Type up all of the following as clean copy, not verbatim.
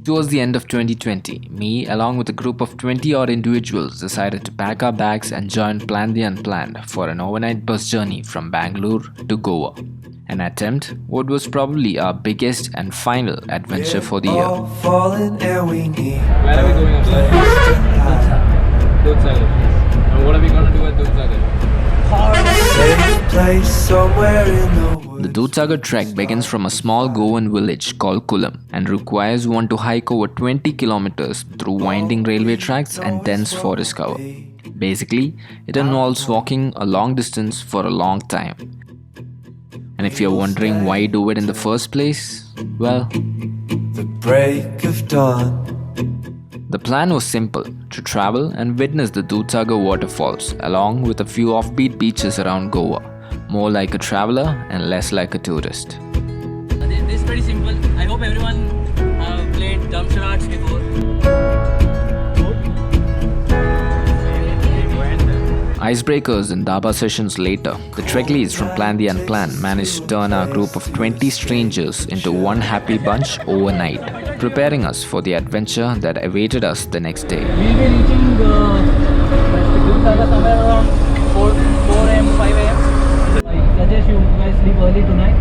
Towards the end of 2020, me, along with a group of 20-odd individuals, decided to pack our bags and join Plan the Unplanned for an overnight bus journey from Bangalore to Goa. An attempt what was probably our biggest and final adventure for the year. Where are we going outside? Dudhsagar. And what are we going to do at Dudhsagar? The Dudhsagar trek begins from a small Goan village called Kulam and requires one to hike over 20 kilometers through winding railway tracks and dense forest cover. Basically, it involves walking a long distance for a long time. And if you're wondering why do it in the first place, well, the break of dawn. The plan was simple, to travel and witness the Dudhsagar waterfalls along with a few offbeat beaches around Goa, more like a traveler and less like a tourist. This is pretty simple. I hope everyone played dump charades before. Icebreakers and daba sessions later, the trek leads from Plan the Unplanned managed to turn our group of 20 strangers into one happy bunch overnight, preparing us for the adventure that awaited us the next day. We'll be reaching Dudhsagar somewhere around 4 a.m. to 5 a.m. I suggest you guys sleep early tonight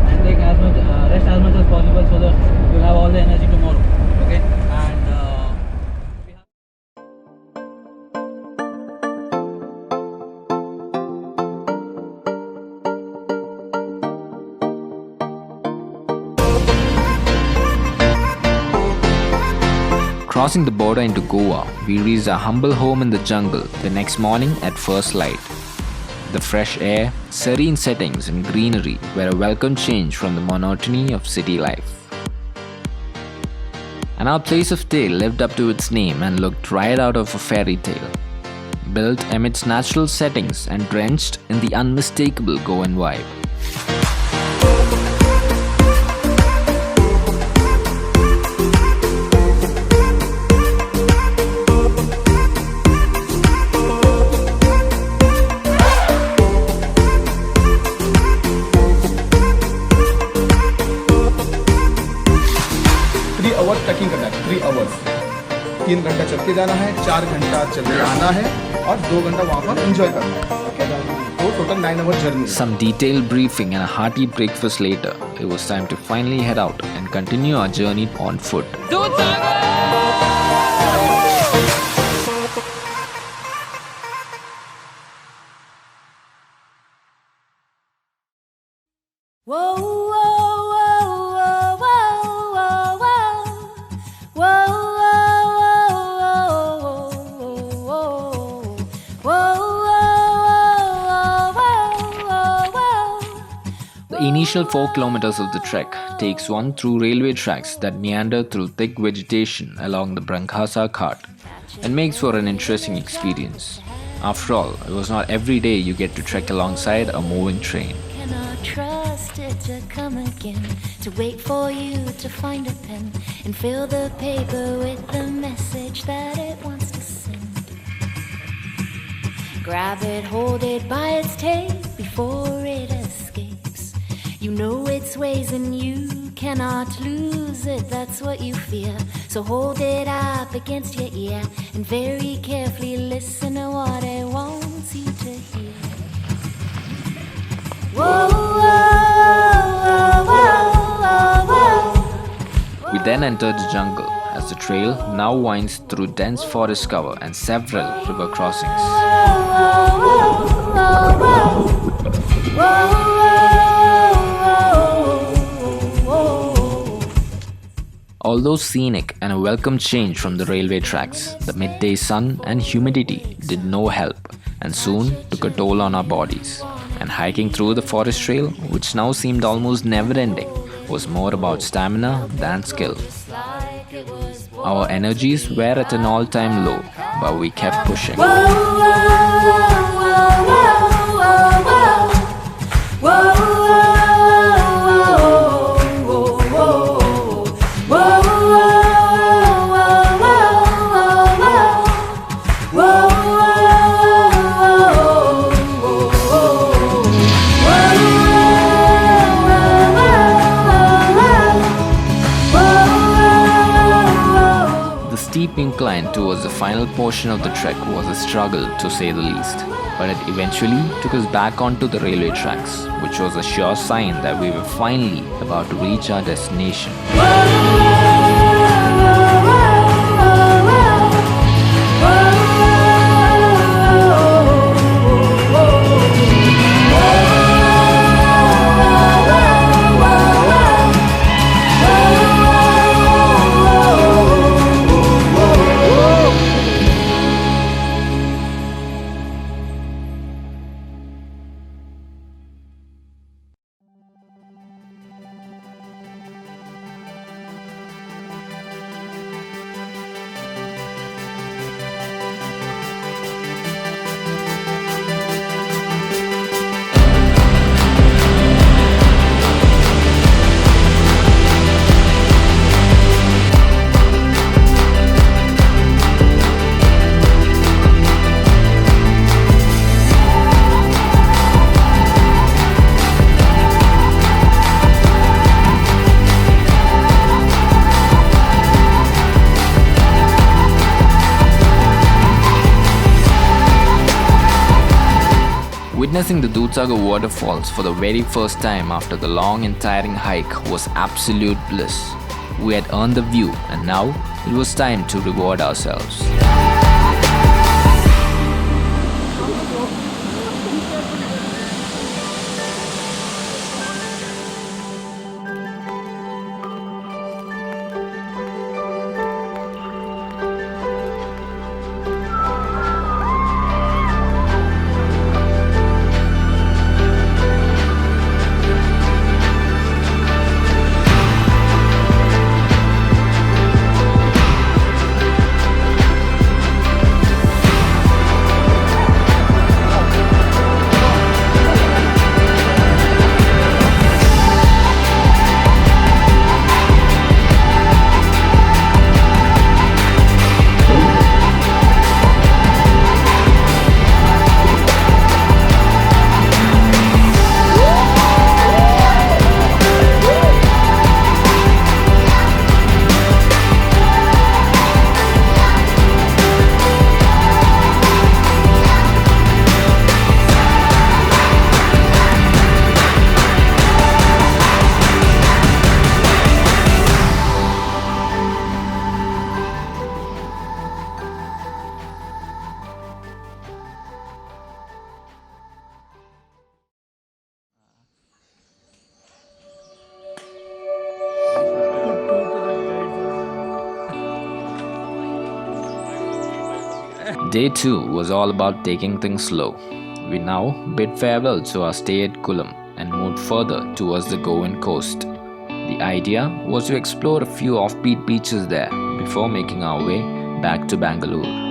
and take as much rest as much as possible so that you'll have all the energy tomorrow. Okay? And Crossing the border into Goa, we reached our humble home in the jungle the next morning at first light. The fresh air, serene settings and greenery were a welcome change from the monotony of city life. And our place of stay lived up to its name and looked right out of a fairy tale. Built amidst natural settings and drenched in the unmistakable Goan vibe. Trekking करना है 3 hours 3 घंटा चल के जाना है 4 घंटा चल के आना है और 2 घंटा वहाँ पर एंजॉय करना है तो total 9 hour journey. Some detailed briefing and a hearty breakfast later, it was time to finally head out and continue our journey on foot. The initial 4 kilometers of the trek takes one through railway tracks that meander through thick vegetation along the Ghat and makes for an interesting experience. After all, it was not every day you get to trek alongside a moving train. Cannot trust it to come again, to wait for you to find a pen and fill the paper with the message that it wants to send. Grab it, hold it by its tail before it escapes. You know its ways and you cannot lose it, that's what you fear. So hold it up against your ear and very carefully listen to what it wants you to hear. Whoa, whoa, whoa, whoa, whoa. We then entered the jungle as the trail now winds through dense forest cover and several river crossings. Although scenic and a welcome change from the railway tracks, the midday sun and humidity did no help and soon took a toll on our bodies. And hiking through the forest trail, which now seemed almost never-ending, was more about stamina than skill. Our energies were at an all-time low, but we kept pushing. incline towards the final portion of the trek was a struggle to say the least. But it eventually took us back onto the railway tracks, which was a sure sign that we were finally about to reach our destination. Witnessing the Dudhsagar waterfalls for the very first time after the long and tiring hike was absolute bliss. We had earned the view and now it was time to reward ourselves. Day 2 was all about taking things slow. We now bid farewell to our stay at Kulam and moved further towards the Goan coast. The idea was to explore a few offbeat beaches there before making our way back to Bangalore.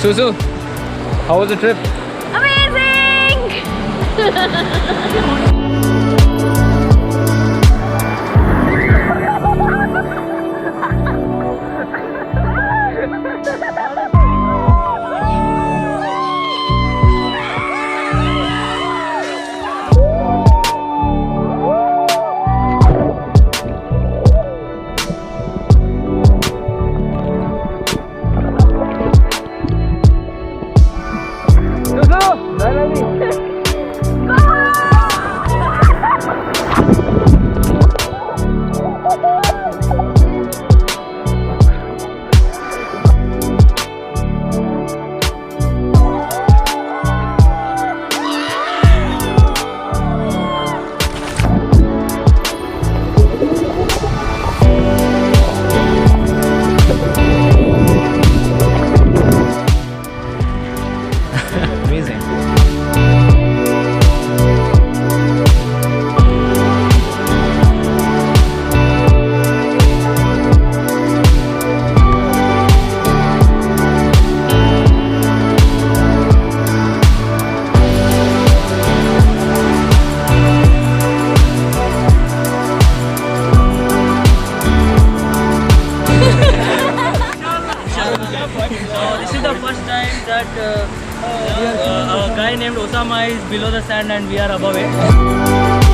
Susu, how was the trip? Amazing! that a guy named Osama is below the sand and we are above it.